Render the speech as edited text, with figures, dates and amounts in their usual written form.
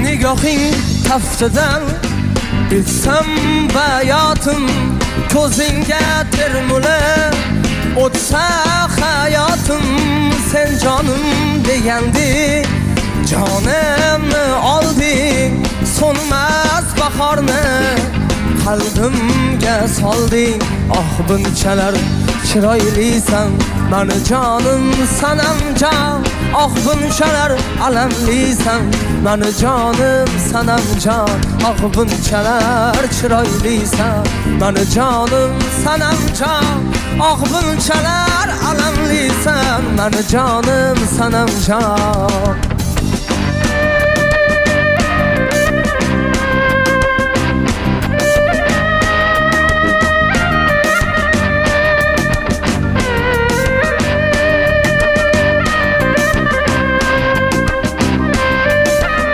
nigohing taftidan etsam bayotim ko'zingga termula o'tsa hayotim sen jonim deganding jonimni olding so'nmas bahorni qalbimga solding oh bunchalar chiroylisan mani jonim sanamjon oh bunchalar alamlisan mani jonim sanamjon oh bunchalar chiroylisan mani jonim sanamjon oh bunchalar alamlisan mani jonim sanamjon